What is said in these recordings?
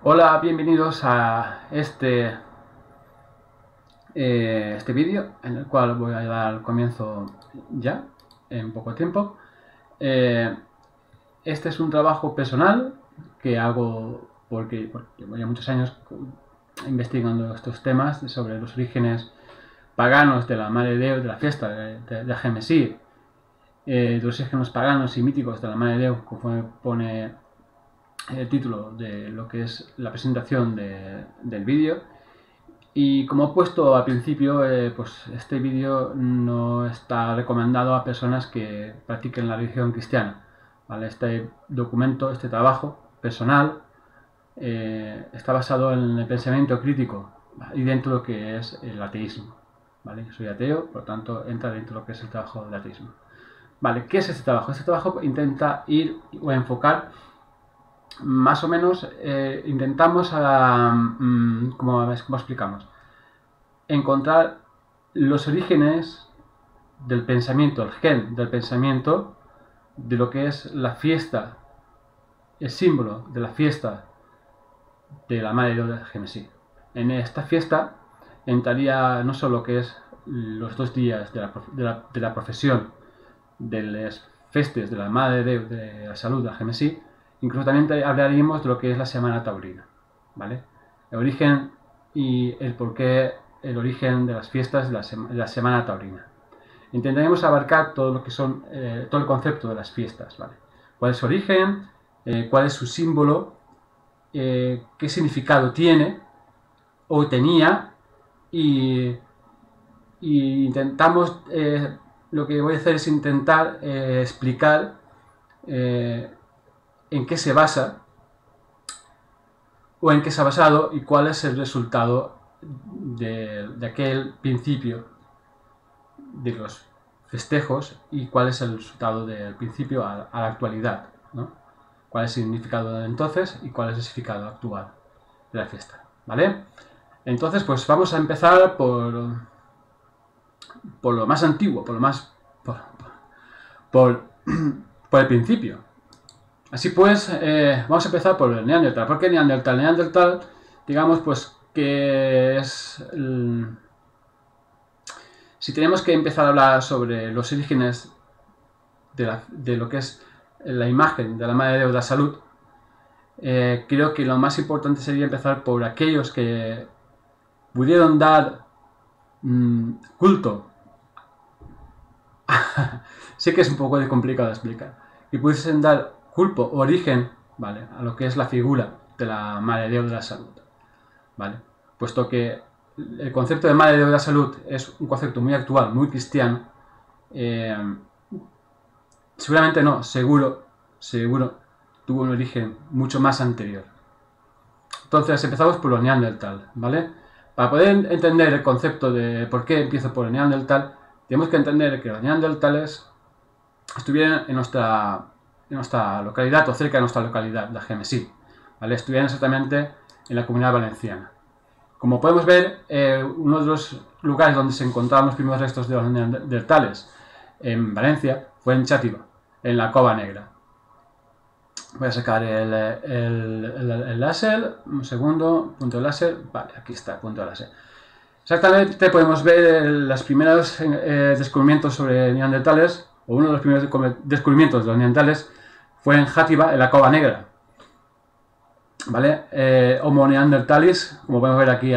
Hola, bienvenidos a este vídeo en el cual voy a dar comienzo ya, en poco tiempo. Eh, este es un trabajo personal que hago porque llevo ya muchos años investigando estos temas sobre los orígenes paganos de la Madre de Déu, de la fiesta de Gemesí, de los orígenes paganos y míticos de la Madre de Déu, conforme pone el título de lo que es la presentación del vídeo. Y como he puesto al principio, pues este vídeo no está recomendado a personas que practiquen la religión cristiana. ¿Vale? Este documento, este trabajo personal, está basado en el pensamiento crítico, ¿vale? Y dentro de lo que es el ateísmo. ¿Vale? Yo soy ateo, por lo tanto entra dentro de lo que es el trabajo del ateísmo. Vale, ¿qué es este trabajo? Este trabajo intenta ir o enfocar más o menos, intentamos, ¿cómo explicamos? Encontrar los orígenes del pensamiento, el gen del pensamiento, de lo que es la fiesta, el símbolo de la fiesta de la Madre de Gemesí. En esta fiesta entraría no solo lo que es los 2 días de la profesión de las festes de la Madre de la Salud de Gemesí, incluso también hablaríamos de lo que es la Semana Taurina, ¿vale? El origen y el porqué, el origen de las fiestas de la Semana Taurina. Intentaremos abarcar todo lo que son, todo el concepto de las fiestas, ¿vale? ¿Cuál es su origen? ¿Cuál es su símbolo? ¿Qué significado tiene o tenía? Y intentamos, lo que voy a hacer es intentar explicar en qué se basa o en qué se ha basado y cuál es el resultado de aquel principio de los festejos y cuál es el resultado del principio a la actualidad, ¿no? Cuál es el significado de entonces y cuál es el significado actual de la fiesta, ¿vale? Entonces, pues vamos a empezar por lo más antiguo, por el principio. Así pues, vamos a empezar por el Neandertal. ¿Por qué Neandertal? Neandertal, digamos, pues que es... Si tenemos que empezar a hablar sobre los orígenes de lo que es la imagen de la Madre de Dios de la Salud, creo que lo más importante sería empezar por aquellos que pudieron dar culto. Sé que es un poco complicado de explicar. Y pudiesen dar culto o origen, ¿vale?, a lo que es la figura de la Madre de Dios de la Salud, ¿vale? Puesto que el concepto de Madre de Dios de la Salud es un concepto muy actual, muy cristiano, seguramente no, seguro tuvo un origen mucho más anterior. Entonces empezamos por los Neandertal, ¿vale? Para poder entender el concepto de por qué empiezo por el Neandertal, tenemos que entender que los Neandertales estuvieron en nuestra localidad o cerca de nuestra localidad, la Gemesí, ¿vale? Estuvieron exactamente en la Comunidad Valenciana. Como podemos ver, uno de los lugares donde se encontraban los primeros restos de los neandertales en Valencia fue en Xàtiva, en la Cova Negra. Voy a sacar el láser, un segundo, punto de láser, vale, aquí está, punto de láser. Exactamente podemos ver los primeros descubrimientos sobre neandertales, o uno de los primeros descubrimientos de los neandertales fue en Xàtiva, en la Cova Negra, ¿vale? Homo neanderthalis, como podemos ver aquí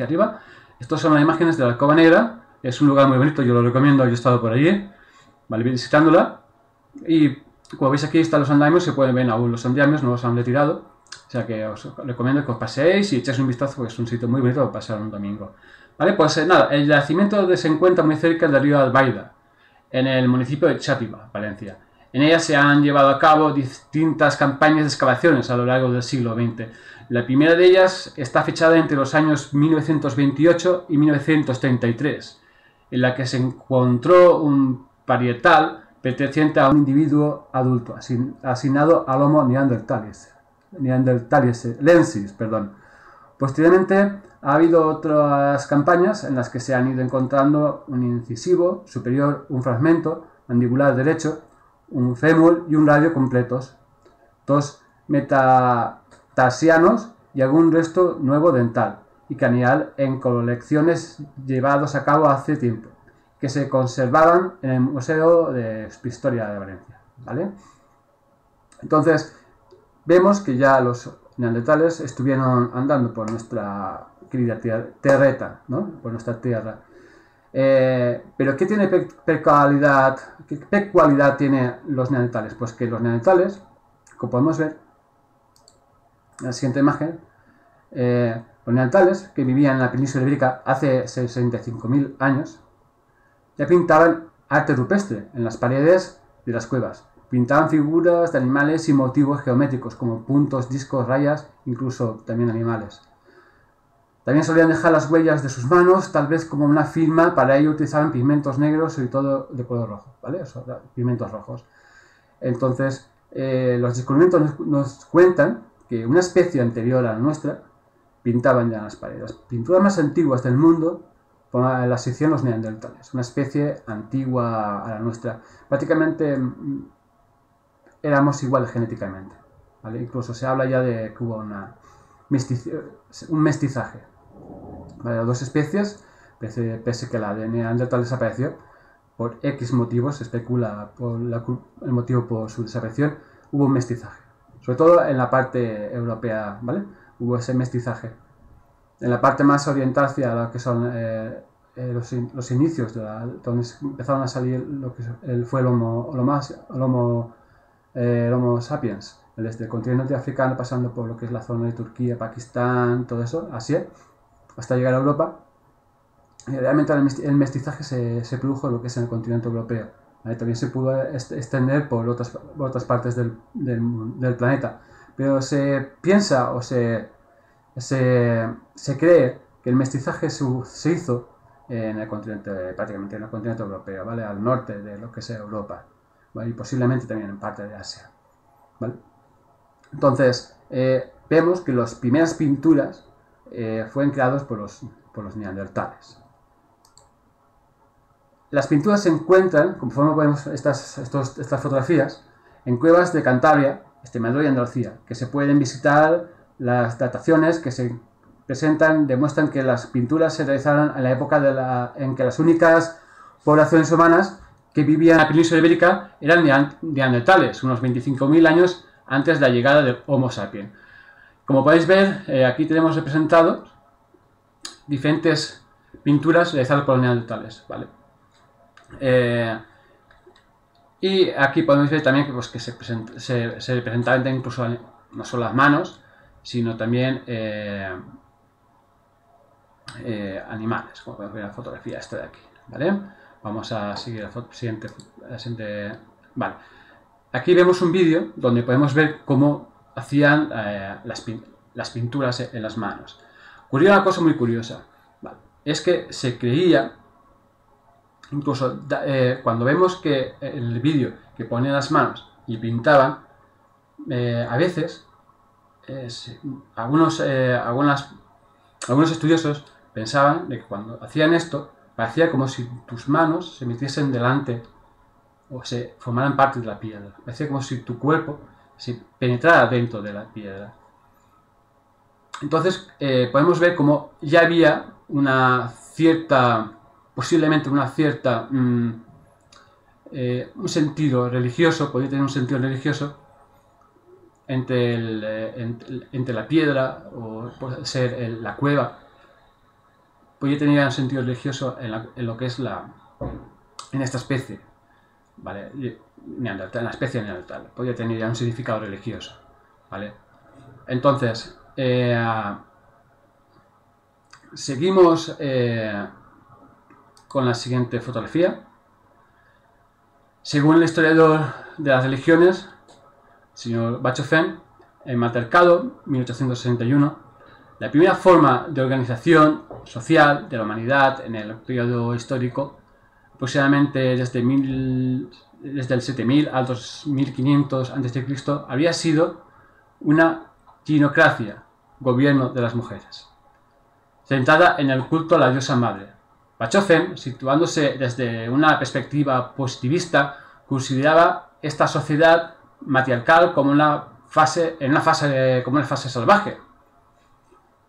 arriba. Estas son las imágenes de la Cova Negra, es un lugar muy bonito, yo lo recomiendo, yo he estado por allí, ¿vale?, visitándola, y como veis aquí están los andamios, se pueden ver aún los andamios, no los han retirado, o sea que os recomiendo que os paséis y echéis un vistazo, porque es un sitio muy bonito para pasar un domingo. Vale, pues nada, el yacimiento se encuentra muy cerca del río Albaida, en el municipio de Xàtiva, Valencia. En ella se han llevado a cabo distintas campañas de excavaciones a lo largo del siglo XX. La primera de ellas está fechada entre los años 1928 y 1933, en la que se encontró un parietal perteneciente a un individuo adulto, asignado al Homo neanderthalensis. Posteriormente ha habido otras campañas en las que se han ido encontrando un incisivo superior, un fragmento mandibular derecho, un fémur y un radio completos, todos metatarsianos y algún resto nuevo dental y craneal en colecciones llevados a cabo hace tiempo, que se conservaban en el Museo de Historia de Valencia, ¿vale? Entonces, vemos que ya los neandertales estuvieron andando por nuestra querida tierreta, ¿no? Por nuestra tierra. Pero ¿qué tiene qué peculiaridad tiene los neandertales? Pues que los neandertales, como podemos ver en la siguiente imagen, los neandertales que vivían en la península ibérica hace 65.000 años ya pintaban arte rupestre en las paredes de las cuevas. Pintaban figuras de animales y motivos geométricos como puntos, discos, rayas, incluso también animales. También solían dejar las huellas de sus manos, tal vez como una firma. Para ello utilizaban pigmentos negros, sobre todo de color rojo, ¿vale? Pigmentos rojos. Entonces, los descubrimientos nos cuentan que una especie anterior a la nuestra pintaban ya en las paredes. Las pinturas más antiguas del mundo las hicieron los neandertales, una especie antigua a la nuestra. Prácticamente éramos iguales genéticamente, ¿vale? Incluso se habla ya de que hubo un mestizaje, ¿vale? Las dos especies, pese que la de Neandertal desapareció por X motivos, se especula por el motivo por su desaparición, hubo un mestizaje, sobre todo en la parte europea, ¿vale? Hubo ese mestizaje. En la parte más oriental, hacia lo que son los inicios, donde empezaron a salir lo que fue el Homo sapiens, desde el continente africano, pasando por lo que es la zona de Turquía, Pakistán, todo eso, Asia, hasta llegar a Europa. Y realmente el mestizaje se produjo en lo que es en el continente europeo. También se pudo extender por otras partes del planeta. Pero se piensa o se cree que el mestizaje se hizo en el continente, prácticamente en el continente europeo, ¿vale? Al norte de lo que es Europa, ¿vale? Y posiblemente también en parte de Asia, ¿vale? Entonces, vemos que las primeras pinturas fueron creadas por los neandertales. Las pinturas se encuentran, conforme vemos estas fotografías, en cuevas de Cantabria, Extremadura y Andalucía, que se pueden visitar. Las dataciones que se presentan demuestran que las pinturas se realizaron en la época en que las únicas poblaciones humanas que vivían en la península ibérica eran neandertales, unos 25.000 años antes de la llegada del Homo sapiens. Como podéis ver, aquí tenemos representados diferentes pinturas realizadas por los neandertales, ¿vale? Y aquí podemos ver también que se representaban incluso no solo las manos, sino también animales, como podemos ver en la fotografía esta de aquí, ¿vale? Vamos a seguir la siguiente. Vale. Aquí vemos un vídeo donde podemos ver cómo hacían las pinturas en las manos. Ocurrió una cosa muy curiosa, ¿vale? Es que se creía, incluso cuando vemos que en el vídeo que ponían las manos y pintaban, a veces algunos estudiosos pensaban de que cuando hacían esto parecía como si tus manos se metiesen delante o se formaran parte de la piedra. Parecía como si tu cuerpo se penetrara dentro de la piedra. Entonces podemos ver como ya había posiblemente un sentido religioso, podía tener un sentido religioso entre la piedra o puede ser la cueva. Podría tener un sentido religioso en lo que es en esta especie, ¿vale? Neandertal, en la especie neandertal. Podría tener ya un significado religioso, ¿vale? Entonces, seguimos con la siguiente fotografía. Según el historiador de las religiones, señor Bachofen, en Matercado, 1861, la primera forma de organización social de la humanidad en el periodo histórico, aproximadamente desde el 7000 al 2500 a.C., había sido una ginocracia, gobierno de las mujeres, centrada en el culto a la diosa madre. Bachofen, situándose desde una perspectiva positivista, consideraba esta sociedad matriarcal como una una fase salvaje,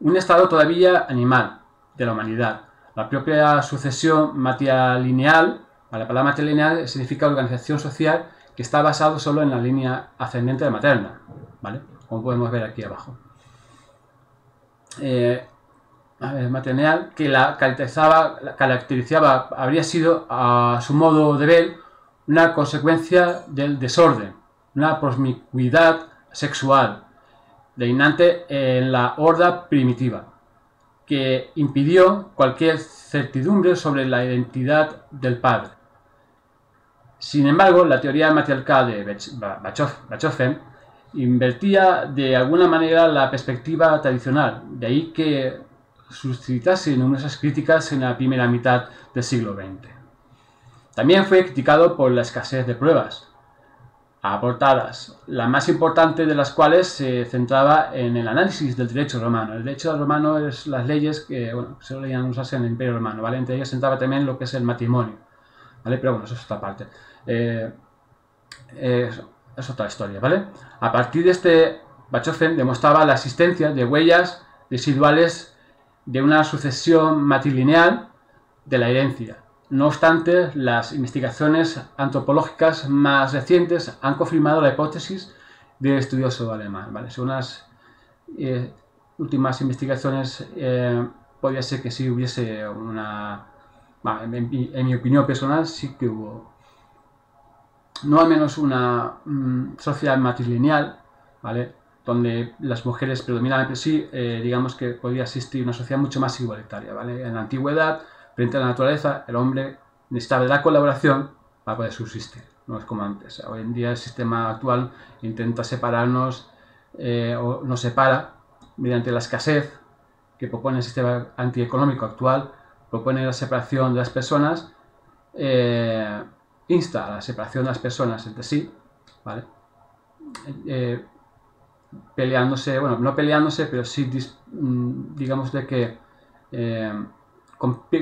un estado todavía animal de la humanidad. La propia sucesión matrilineal, la palabra matrilineal significa organización social que está basado solo en la línea ascendente materna, ¿vale? Como podemos ver aquí abajo. Matrilineal que la caracterizaba, habría sido, a su modo de ver, una consecuencia del desorden, una promiscuidad sexual reinante en la horda primitiva, que impidió cualquier certidumbre sobre la identidad del padre. Sin embargo, la teoría matriarcal de Bachofen invertía de alguna manera la perspectiva tradicional, de ahí que suscitase numerosas críticas en la primera mitad del siglo XX. También fue criticado por la escasez de pruebas aportadas, la más importante de las cuales se centraba en el análisis del derecho romano. El derecho romano es las leyes que se solían usarse en el Imperio Romano, ¿vale? Entre ellas se entraba también lo que es el matrimonio, ¿vale? Pero bueno, eso es otra parte. Es otra historia, ¿vale? A partir de este, Bachofen demostraba la existencia de huellas residuales de una sucesión matrilineal de la herencia. No obstante, las investigaciones antropológicas más recientes han confirmado la hipótesis del estudioso alemán, ¿vale? Según las últimas investigaciones, podría ser que sí hubiese una... en mi opinión personal, sí que hubo no al menos una sociedad matrilineal, ¿vale? Donde las mujeres predominaban, pero sí, digamos que podía existir una sociedad mucho más igualitaria, ¿vale? En la antigüedad, frente a la naturaleza, el hombre necesitaba de la colaboración para poder subsistir, no es como antes. Hoy en día el sistema actual intenta separarnos, o nos separa mediante la escasez que propone el sistema antieconómico actual, propone la separación de las personas, insta a la separación de las personas entre sí, ¿vale? Peleándose, bueno, no peleándose, pero sí, digamos de que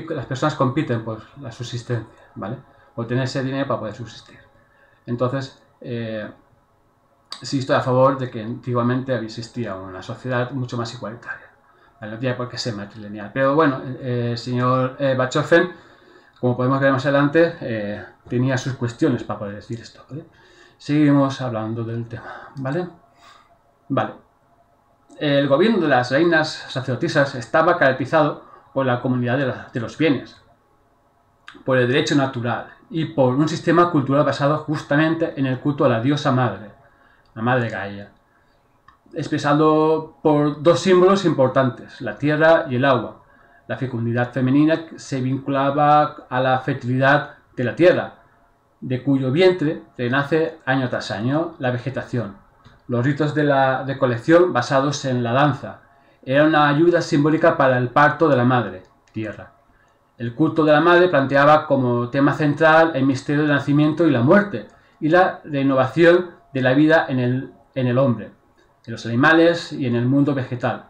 las personas compiten por la subsistencia, ¿vale? Por tener ese dinero para poder subsistir. Entonces, sí estoy a favor de que antiguamente existía una sociedad mucho más igualitaria, ¿vale? No tiene por qué ser matrilineal. Pero bueno, el señor Bachofen, como podemos ver más adelante, tenía sus cuestiones para poder decir esto, ¿vale? Seguimos hablando del tema, ¿vale? Vale. El gobierno de las reinas sacerdotisas estaba caracterizado por la comunidad de los bienes, por el derecho natural y por un sistema cultural basado justamente en el culto a la diosa madre, la madre Gaia, expresado por dos símbolos importantes, la tierra y el agua. La fecundidad femenina se vinculaba a la fertilidad de la tierra, de cuyo vientre renace año tras año la vegetación. Los ritos de la recolección basados en la danza eran una ayuda simbólica para el parto de la madre, tierra. El culto de la madre planteaba como tema central el misterio del nacimiento y la muerte, y la renovación de la vida en el hombre, en los animales y en el mundo vegetal.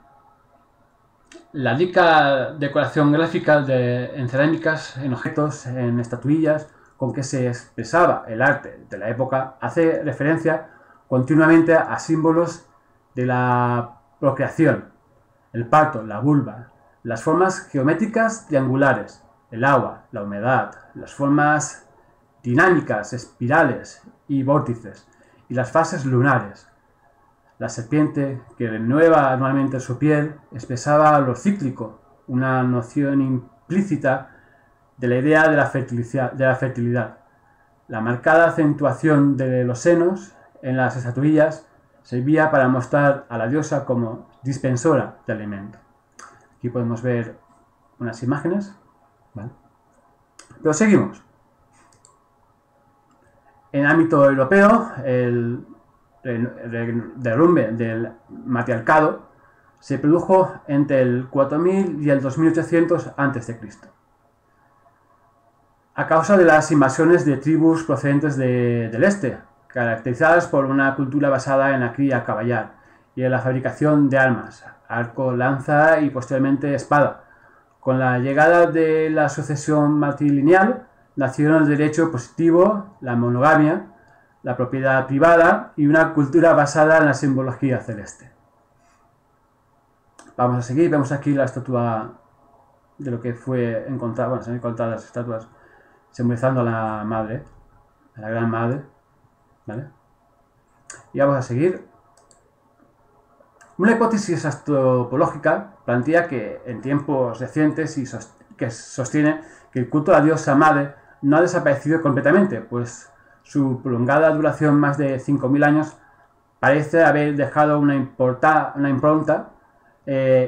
La rica decoración gráfica en cerámicas, en objetos, en estatuillas, con que se expresaba el arte de la época, hace referencia continuamente a símbolos de la procreación, el parto, la vulva, las formas geométricas triangulares, el agua, la humedad, las formas dinámicas, espirales y vórtices, y las fases lunares. La serpiente, que renueva anualmente su piel, expresaba lo cíclico, una noción implícita de la idea de la fertilidad. La marcada acentuación de los senos en las estatuillas servía para mostrar a la diosa como dispensora de alimento. Aquí podemos ver unas imágenes, ¿vale? Pero seguimos. En ámbito europeo, el derrumbe del matriarcado se produjo entre el 4000 y el 2800 a.C. a causa de las invasiones de tribus procedentes del este, caracterizadas por una cultura basada en la cría caballar y en la fabricación de armas, arco, lanza y posteriormente espada. Con la llegada de la sucesión matrilineal nacieron el derecho positivo, la monogamia, la propiedad privada y una cultura basada en la simbología celeste. Vamos a seguir, vemos aquí la estatua de lo que fue encontrada, bueno, se han encontrado las estatuas simbolizando a la madre, a la gran madre, ¿vale? Y vamos a seguir. Una hipótesis antropológica plantea que en tiempos recientes que sostiene que el culto a la diosa madre no ha desaparecido completamente, pues su prolongada duración, más de 5.000 años, parece haber dejado una impronta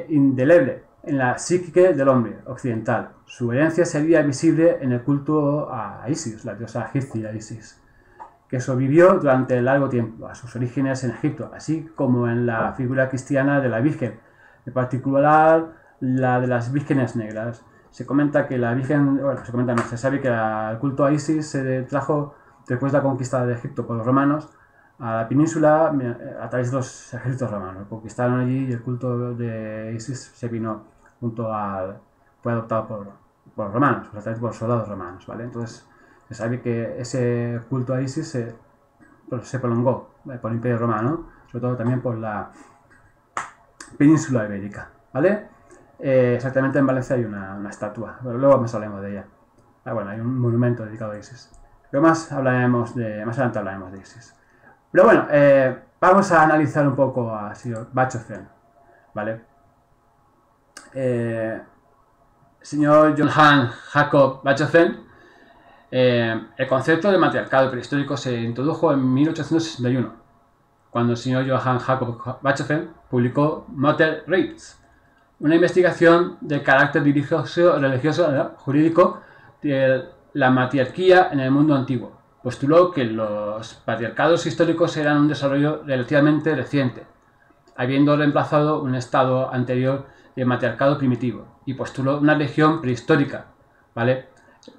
indeleble en la psique del hombre occidental. Su herencia sería visible en el culto a Isis, la diosa egipcia Isis, que sobrevivió durante largo tiempo a sus orígenes en Egipto, así como en la figura cristiana de la Virgen, en particular la de las vírgenes negras. Se comenta que la Virgen, bueno, se sabe que el culto a Isis se trajo después de la conquista de Egipto por los romanos a la península a través de los ejércitos romanos. Conquistaron allí y el culto de Isis se vino fue adoptado por los romanos, a través de los soldados romanos, ¿vale? Entonces se sabe que ese culto a Isis se prolongó por el Imperio Romano, sobre todo también por la península ibérica, ¿vale? Exactamente en Valencia hay una estatua, pero luego más hablaremos de ella. Bueno, hay un monumento dedicado a Isis. Pero más adelante hablaremos de Isis. Pero bueno, vamos a analizar un poco a Bachofen, ¿vale? Señor Johann Jacob Bachofen, el concepto de matriarcado prehistórico se introdujo en 1861, cuando el señor Johann Jacob Bachofen publicó Mutter Rechts, una investigación de carácter religioso, jurídico de la matriarquía en el mundo antiguo. Postuló que los patriarcados históricos eran un desarrollo relativamente reciente, habiendo reemplazado un estado anterior de matriarcado primitivo, y postuló una religión prehistórica, ¿vale?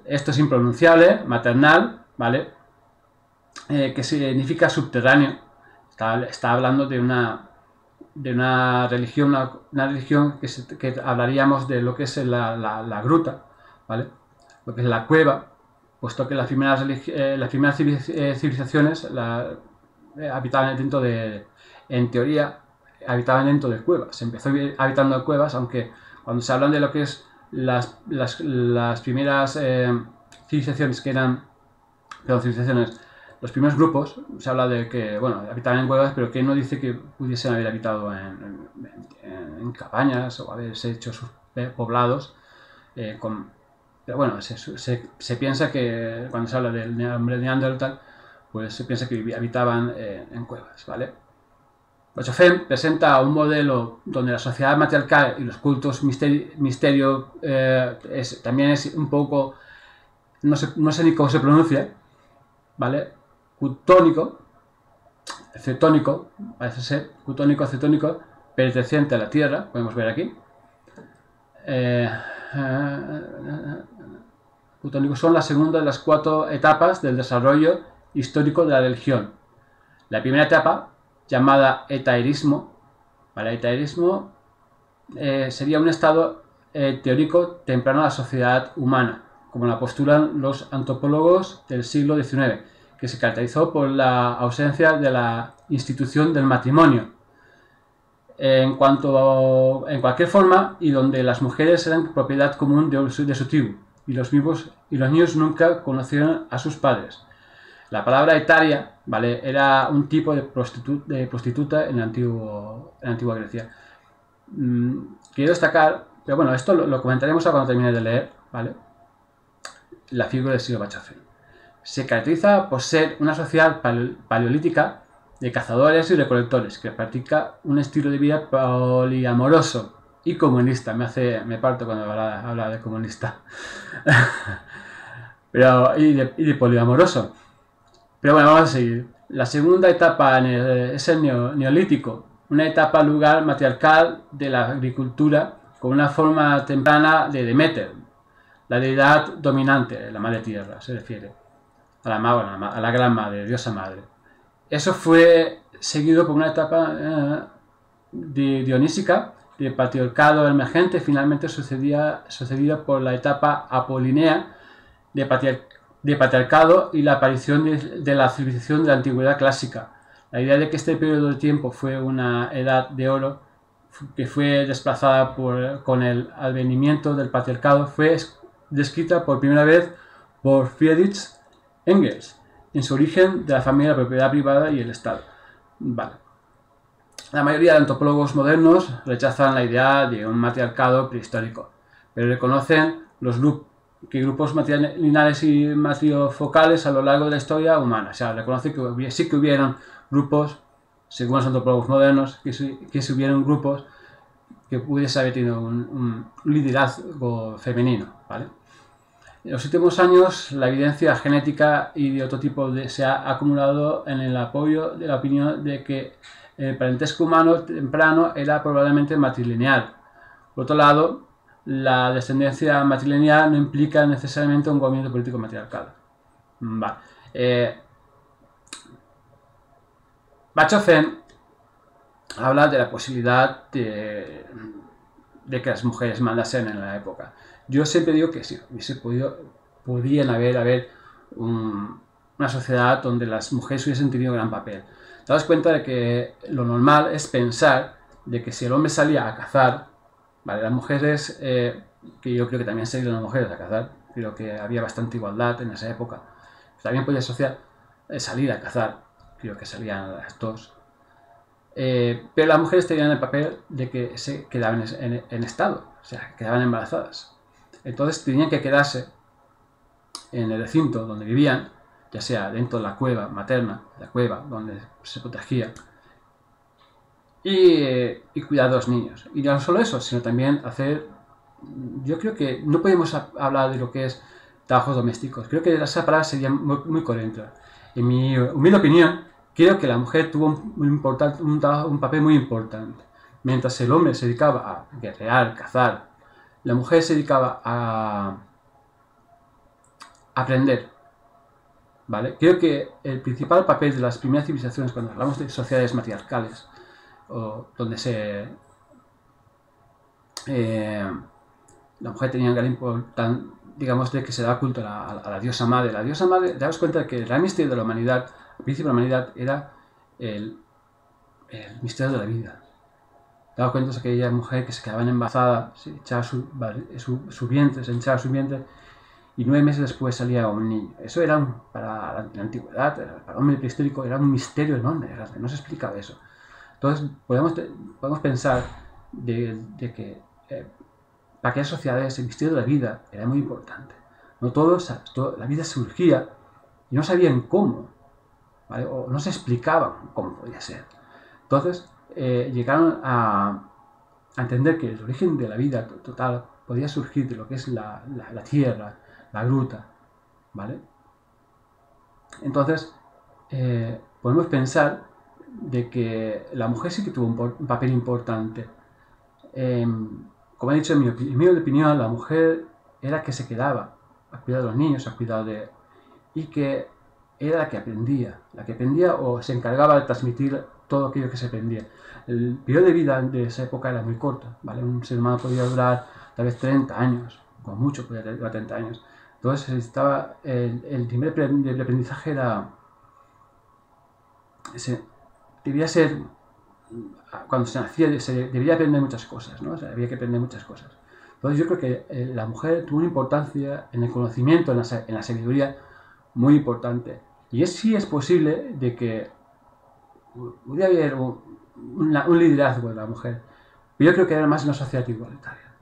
Esto es impronunciable, maternal, ¿vale? Que significa subterráneo. Está hablando de una religión, que hablaríamos de lo que es la gruta, ¿vale? Lo que es la cueva, puesto que las primeras civilizaciones habitaban en teoría, habitaban dentro de cuevas. Se empezó habitando en cuevas, aunque cuando se hablan de lo que es las primeras civilizaciones los primeros grupos, se habla de que, bueno, habitaban en cuevas, pero que no dice que pudiesen haber habitado en cabañas o haberse hecho sus poblados pero bueno, se piensa que cuando se habla del hombre neandertal, pues se piensa que habitaban en cuevas, ¿vale? Bachofen presenta un modelo donde la sociedad matriarcal y los cultos misterio también es un poco, no sé ni cómo se pronuncia, ¿vale? Cetónico, parece ser, cetónico, perteneciente a la Tierra, podemos ver aquí. Plutónicos son la segunda de las 4 etapas del desarrollo histórico de la religión. La primera etapa, llamada etaerismo, ¿vale? Etaerismo sería un estado teórico temprano de la sociedad humana, como la postulan los antropólogos del siglo XIX, que se caracterizó por la ausencia de la institución del matrimonio en cualquier forma, y donde las mujeres eran propiedad común de su tribu, y los niños nunca conocieron a sus padres. La palabra etaria, ¿vale?, era un tipo de prostituta en la antigua Grecia. Quiero destacar, pero bueno, esto lo comentaremos cuando termine de leer, ¿vale?, la figura del señor Bachofen. Se caracteriza por ser una sociedad paleolítica de cazadores y recolectores, que practica un estilo de vida poliamoroso y comunista. Me parto cuando habla de comunista. y de poliamoroso. Pero bueno, vamos a seguir. La segunda etapa es el neolítico, una etapa lugar matriarcal de la agricultura con una forma temprana de Demeter, la deidad dominante, la madre tierra, se refiere a la gran madre, diosa madre. Eso fue seguido por una etapa dionísica de patriarcado emergente, finalmente sucedida por la etapa apolínea de de patriarcado y la aparición de la civilización de la antigüedad clásica. La idea de que este periodo de tiempo fue una edad de oro que fue desplazada con el advenimiento del patriarcado fue descrita por primera vez por Friedrich Engels en su origen de la familia, la propiedad privada y el Estado. Vale. La mayoría de antropólogos modernos rechazan la idea de un matriarcado prehistórico, pero reconocen grupos matrilineales y matriofocales a lo largo de la historia humana. O sea, reconoce que sí que hubieron grupos, según los antropólogos modernos, que se hubieron grupos que pudiese haber tenido un liderazgo femenino, ¿vale? En los últimos años, la evidencia genética y de otro tipo se ha acumulado en el apoyo de la opinión de que el parentesco humano temprano era probablemente matrilineal. Por otro lado, la descendencia matrilineal no implica necesariamente un gobierno político matriarcal. Vale. Bachofen habla de la posibilidad de que las mujeres mandasen en la época. Yo siempre digo que sí, podrían haber una sociedad donde las mujeres hubiesen tenido gran papel. Te das cuenta de que lo normal es pensar de que si el hombre salía a cazar, ¿vale? Las mujeres, que yo creo que también salían las mujeres a cazar, creo que había bastante igualdad en esa época, también podía asociar salir a cazar, creo que salían las dos. Pero las mujeres tenían el papel de que se quedaban en estado, o sea, quedaban embarazadas. Entonces tenían que quedarse en el recinto donde vivían, ya sea dentro de la cueva materna, la cueva donde se protegía, y cuidar de los niños. Y no solo eso, sino también hacer... Yo creo que no podemos hablar de lo que es trabajos domésticos. Creo que esa palabra sería muy correcta. En mi humilde opinión, creo que la mujer tuvo un papel muy importante. Mientras el hombre se dedicaba a guerrear, cazar, la mujer se dedicaba a aprender. ¿Vale? Creo que el principal papel de las primeras civilizaciones, cuando hablamos de sociedades matriarcales, o donde la mujer tenía gran importancia, digamos, de que se daba culto a la diosa madre. La diosa madre, daos cuenta de que el gran misterio de la humanidad, al principio de la humanidad, era el misterio de la vida. Daos cuenta de aquella mujer que se quedaba embarazada, se echaba se hinchaba su vientre, y 9 meses después salía un niño. Eso era, para la antigüedad, para el hombre prehistórico, era un misterio enorme, no se explicaba eso. Entonces, podemos pensar de que para aquellas sociedades el misterio de la vida era muy importante. La vida surgía y no sabían cómo, ¿vale? O no se explicaban cómo podía ser. Entonces, llegaron a entender que el origen de la vida total podía surgir de lo que es la tierra, la gruta, ¿vale? Entonces, podemos pensar de que la mujer sí que tuvo un papel importante. Como he dicho, en mi opinión, la mujer era que se quedaba a cuidar de los niños, a cuidar y que era la que aprendía o se encargaba de transmitir todo aquello que se aprendía. El periodo de vida de esa época era muy corto, ¿vale? Un ser humano podía durar tal vez 30 años, con mucho podía durar 30 años. Entonces el nivel de aprendizaje debía ser, cuando se nacía, debía aprender muchas cosas, ¿no? O sea, había que aprender muchas cosas. Entonces yo creo que la mujer tuvo una importancia en el conocimiento, en la sabiduría, muy importante. Y sí es posible de que pudiera haber un liderazgo de la mujer, pero yo creo que era más una sociedad igualitaria,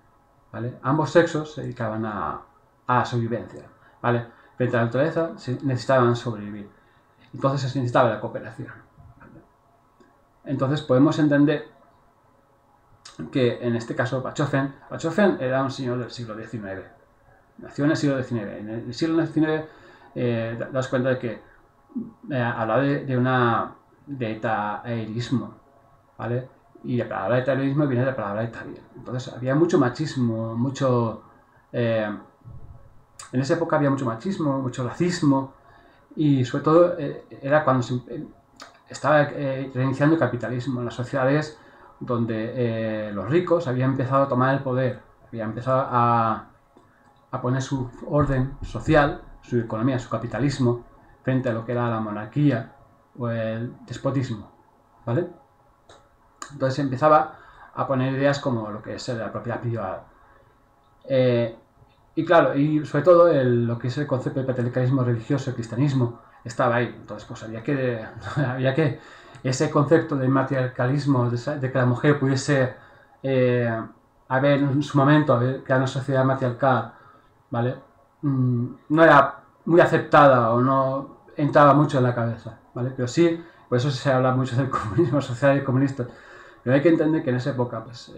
¿vale? Ambos sexos se dedicaban a la sobrevivencia, ¿vale? Frente a la naturaleza necesitaban sobrevivir. Entonces se necesitaba la cooperación, ¿vale? Entonces podemos entender que en este caso Bachofen era un señor del siglo XIX. Nació en el siglo XIX. En el siglo XIX daos cuenta de que hablaba de etaerismo, ¿vale? Y la palabra etaerismo viene de la palabra etaria. Entonces había mucho machismo, en esa época había mucho machismo, mucho racismo, y sobre todo era cuando se estaba reiniciando el capitalismo en las sociedades donde los ricos habían empezado a tomar el poder, habían empezado a poner su orden social su economía, su capitalismo, frente a lo que era la monarquía o el despotismo, ¿vale? Entonces empezaba a poner ideas como lo que es la propiedad privada. Y claro, y sobre todo lo que es el concepto de patriarcalismo religioso, el cristianismo, estaba ahí. Entonces pues había que ese concepto de matriarcalismo, de que la mujer pudiese haber en su momento, que era una sociedad matriarcal, ¿vale? No era muy aceptada o no entraba mucho en la cabeza, ¿vale? Pero sí, por eso se habla mucho del comunismo social y comunista. Pero hay que entender que en esa época, pues,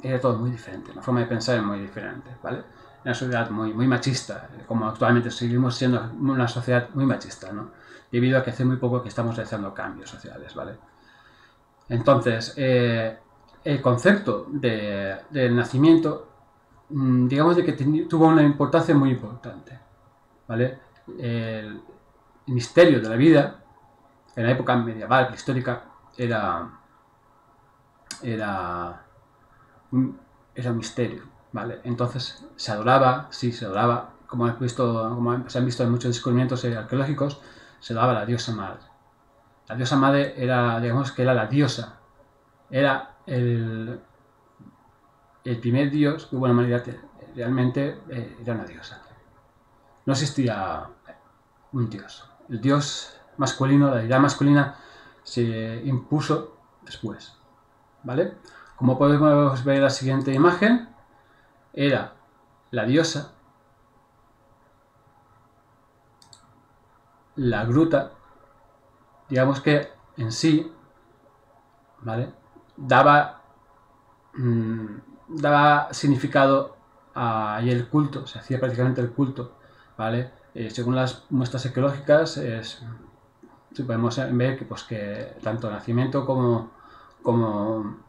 era todo muy diferente, la forma de pensar es muy diferente, ¿vale? Una sociedad muy machista, como actualmente seguimos siendo una sociedad muy machista, ¿no? Debido a que hace muy poco que estamos realizando cambios sociales, ¿vale? Entonces, el concepto del nacimiento, digamos de que tuvo una importancia muy importante, ¿vale? El misterio de la vida, en la época medieval, histórica, era un misterio, ¿vale? Entonces se adoraba, como se han visto en muchos descubrimientos arqueológicos, se adoraba a la diosa madre. La diosa madre era, digamos que era la diosa, era el primer dios que hubo en la humanidad, realmente era una diosa. No existía un dios. El dios masculino, la deidad masculina, se impuso después, ¿vale? Como podemos ver en la siguiente imagen, era la diosa, la gruta, digamos que en sí, ¿vale? Daba significado y el culto, se hacía prácticamente el culto, ¿vale? Según las muestras arqueológicas, podemos ver que, pues, que tanto el nacimiento como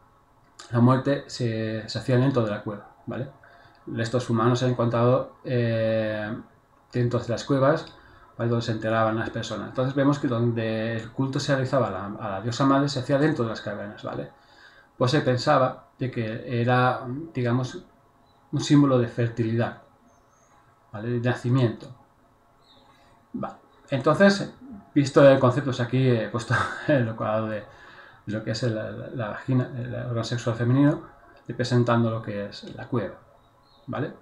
la muerte se hacían dentro de la cueva, ¿vale? Estos humanos se han encontrado dentro de las cuevas, ¿vale? Donde se enterraban las personas. Entonces vemos que donde el culto se realizaba a la diosa madre se hacía dentro de las cavernas, ¿vale? Pues se pensaba de que era, digamos, un símbolo de fertilidad, ¿vale? De nacimiento. Vale. Entonces, visto el concepto, aquí he puesto el cuadrado de lo que es la vagina, el órgano sexual femenino, representando lo que es la cueva, ¿vale?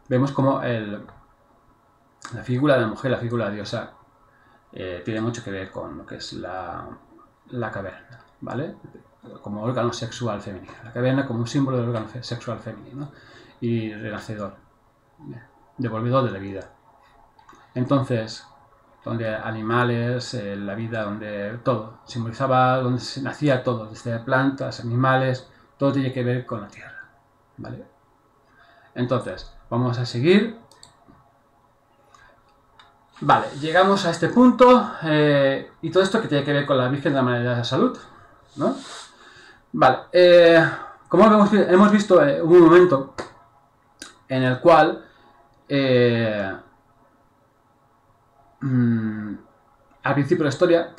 Vemos como la figura de la mujer, la figura de la diosa, tiene mucho que ver con lo que es la caverna, ¿vale? Como órgano sexual femenino. La caverna como un símbolo del órgano sexual femenino y renacedor, devolvedor de la vida. Entonces, donde animales, la vida, donde todo, simbolizaba donde se nacía todo, desde plantas, animales, todo tiene que ver con la tierra, ¿vale? Entonces, vamos a seguir. Vale, llegamos a este punto, y todo esto que tiene que ver con la Virgen de la Madre de la Salud, ¿no? Vale, como hemos visto, hubo un momento en el cual al principio de la historia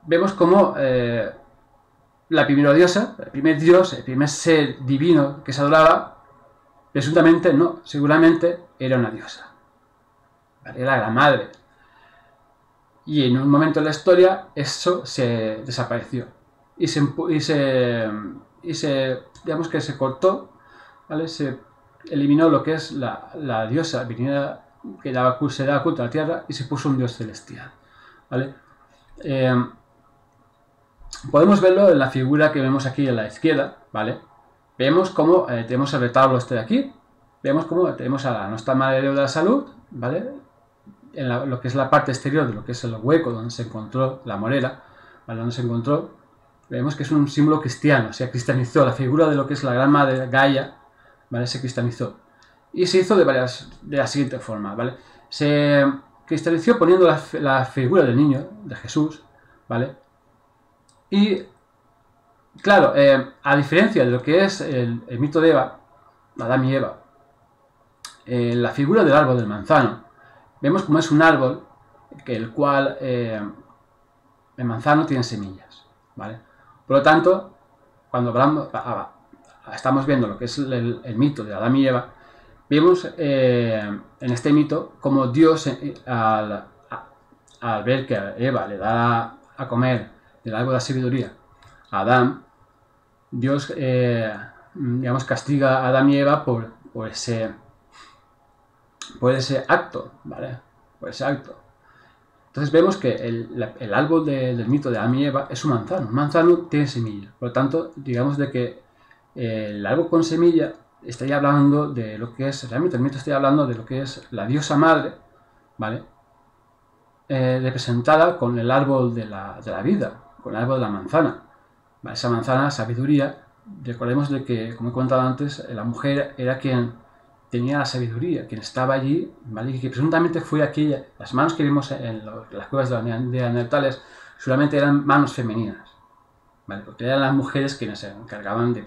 vemos como la primera diosa, el primer dios, el primer ser divino que se adoraba, presuntamente no, seguramente era una diosa, ¿vale? Era la madre. Y en un momento de la historia eso se desapareció y digamos que se cortó, ¿vale? Se eliminó lo que es la diosa divinidad que se daba culto a la tierra y se puso un dios celestial, ¿vale? Podemos verlo en la figura que vemos aquí a la izquierda, ¿vale? Vemos cómo tenemos el retablo este de aquí, vemos cómo tenemos a nuestra Madre de la Salud, ¿vale? En lo que es la parte exterior de lo que es el hueco donde se encontró la morera, ¿vale? Donde se encontró, vemos que es un símbolo cristiano, se cristianizó, la figura de lo que es la gran madre Gaia, ¿vale? Se cristianizó. Y se hizo de la siguiente forma, ¿vale? Se cristianizó poniendo la figura del niño, de Jesús, ¿vale? Y, claro, a diferencia de lo que es el mito de Eva, Adán y Eva, la figura del árbol del manzano, vemos como es un árbol el cual el manzano tiene semillas, ¿vale? Por lo tanto, cuando estamos viendo lo que es el mito de Adán y Eva, vemos en este mito como Dios, al ver que a Eva le da a comer del árbol de la sabiduría a Adán, Dios, digamos, castiga a Adán y Eva por ese acto, ¿vale? Por ese acto. Entonces vemos que el árbol del mito de Adán y Eva es un manzano. Un manzano tiene semilla. Por lo tanto, digamos de que el árbol con semilla estaría hablando de lo que es, realmente el mito estaría hablando de lo que es la diosa madre, ¿vale? Representada con el árbol de la vida, con el árbol de la manzana. ¿Vale? Esa manzana, sabiduría, recordemos de que, como he contado antes, la mujer era quien tenía la sabiduría, quien estaba allí, ¿vale? Y que presuntamente fue aquella, las manos que vimos en las cuevas de neandertales, solamente eran manos femeninas, ¿vale? Porque eran las mujeres quienes se encargaban de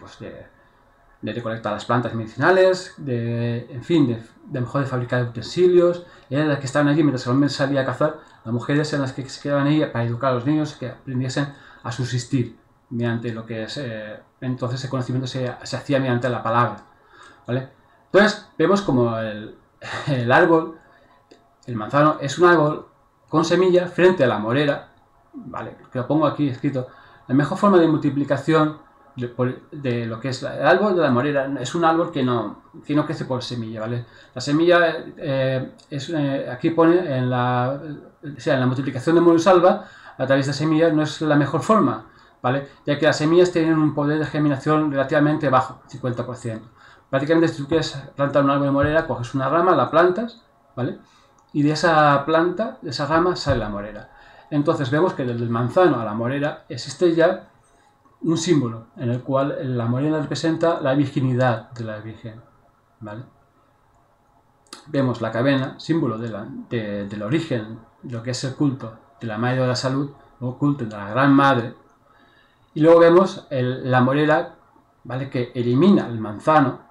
recolectar las plantas medicinales, en fin, de mejor de fabricar utensilios, eran las que estaban allí mientras el hombre salía a cazar, las mujeres eran las que se quedaban ahí para educar a los niños, que aprendiesen a subsistir mediante lo que es, entonces el conocimiento se hacía mediante la palabra, ¿vale? Entonces vemos como el árbol, el manzano, es un árbol con semilla frente a la morera, ¿vale? Que lo pongo aquí escrito. La mejor forma de multiplicación de lo que es el árbol de la morera es un árbol que no crece por semilla, ¿vale? La semilla aquí pone en la multiplicación de monosalva a través de semillas no es la mejor forma, ¿vale? Ya que las semillas tienen un poder de germinación relativamente bajo, 50%. Prácticamente si tú quieres plantar un árbol de morera, coges una rama, la plantas, ¿vale? Y de esa planta, de esa rama, sale la morera. Entonces vemos que desde el manzano a la morera existe ya un símbolo en el cual la morera representa la virginidad de la Virgen, ¿vale? Vemos la cabena, símbolo del origen, de lo que es el culto de la Madre de la Salud, o culto de la Gran Madre. Y luego vemos la morera, ¿vale? Que elimina el manzano,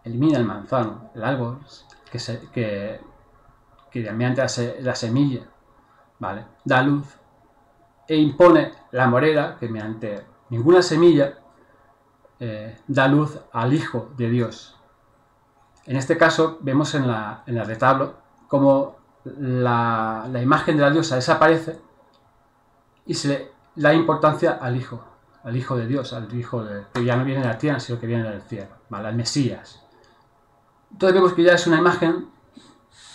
el árbol, que mediante la semilla, ¿vale? Da luz, e impone la morera, que mediante ninguna semilla da luz al Hijo de Dios. En este caso vemos en el retablo como la imagen de la diosa desaparece y se le da importancia al Hijo de Dios, al Hijo que ya no viene de la tierra, sino que viene del cielo, ¿vale? Al Mesías. Entonces vemos que ya es una imagen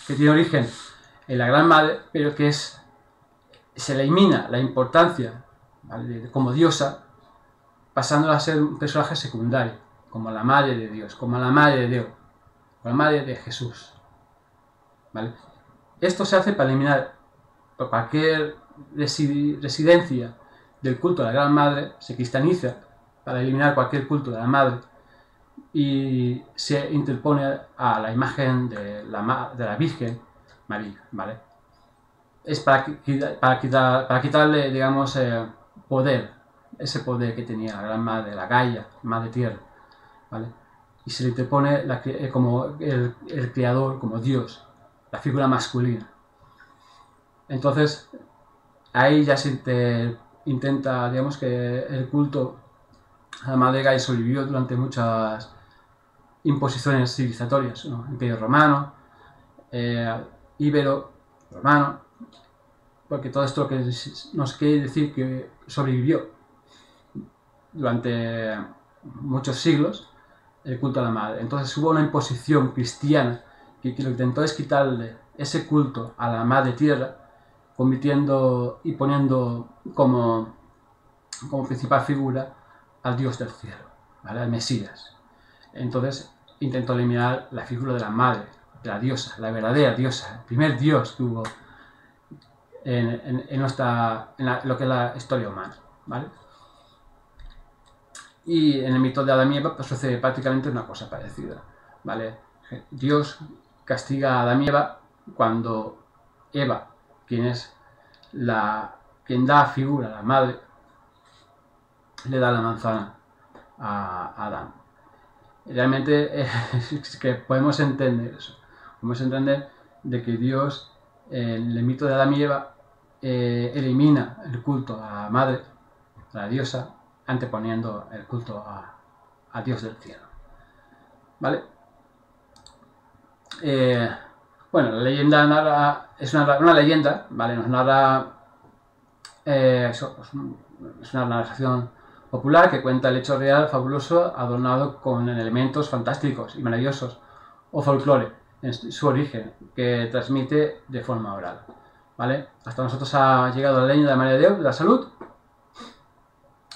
que tiene origen en la Gran Madre, pero que se elimina la importancia, ¿vale? Como diosa, pasándola a ser un personaje secundario, como la Madre de Dios, como la Madre de Dios, como la Madre de Jesús, ¿vale? Esto se hace para eliminar cualquier residencia del culto de la Gran Madre, se cristianiza para eliminar cualquier culto de la Madre, y se interpone a la imagen de la Virgen María, ¿vale? Es para quitarle, digamos, poder, ese poder que tenía la Gran Madre, la Gaia, Madre Tierra, ¿vale? Y se le interpone como el creador, como Dios, la figura masculina. Entonces, ahí ya se intenta, digamos, que el culto a la Madre Gaia sobrevivió durante muchas imposiciones civilizatorias, ¿no? Imperio romano, íbero, romano, porque todo esto que nos quiere decir que sobrevivió durante muchos siglos el culto a la madre. Entonces hubo una imposición cristiana que lo que intentó es quitarle ese culto a la madre tierra, convirtiendo y poniendo como principal figura al Dios del cielo, ¿vale? Al Mesías. Entonces intentó eliminar la figura de la madre, de la diosa, la verdadera diosa, el primer Dios que hubo en lo que es la historia humana, ¿vale? Y en el mito de Adán y Eva pues sucede prácticamente una cosa parecida, ¿vale? Dios castiga a Adán y Eva cuando Eva, quien da figura a la madre, le da la manzana a Adán. Realmente es que podemos entender eso. Podemos entender de que Dios, en el mito de Adán y Eva, elimina el culto a la madre, a la diosa, anteponiendo el culto a Dios del cielo. ¿Vale? Bueno, la leyenda narra, es una leyenda, ¿vale? Nos narra, es una narración popular que cuenta el hecho real fabuloso adornado con elementos fantásticos y maravillosos, o folclore en su origen, que transmite de forma oral. ¿Vale? Hasta nosotros ha llegado la leyenda de María de Déu de la Salud.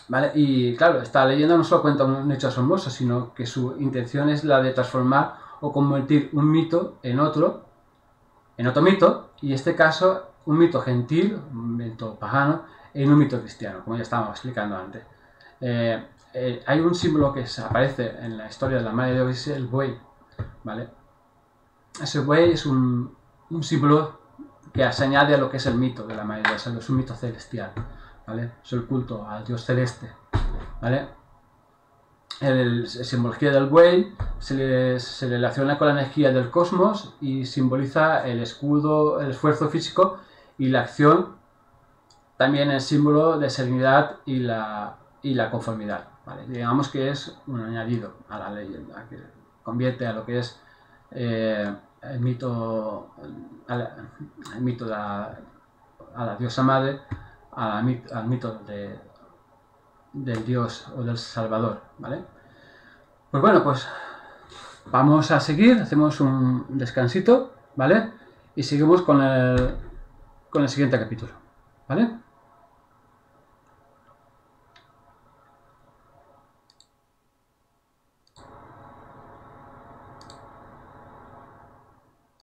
¿Vale? Y claro, esta leyenda no solo cuenta un hecho asombroso, sino que su intención es la de transformar o convertir un mito en otro mito, y en este caso un mito gentil, un mito pagano, en un mito cristiano, como ya estábamos explicando antes. Hay un símbolo que aparece en la historia de la Madre de Dios, es el buey, ¿vale? Ese buey es un símbolo que se añade a lo que es el mito de la Madre de Dios, es un mito celestial, ¿vale? Es el culto al Dios celeste, ¿vale? La simbología del buey se relaciona con la energía del cosmos y simboliza el escudo, el esfuerzo físico y la acción. También es símbolo de serenidad y la conformidad, ¿vale? Digamos que es un añadido a la leyenda, que convierte a lo que es el mito de a la diosa madre, al mito del Dios o del Salvador, ¿vale? Pues bueno, pues vamos a seguir, hacemos un descansito, ¿vale? Y seguimos con el siguiente capítulo, ¿vale?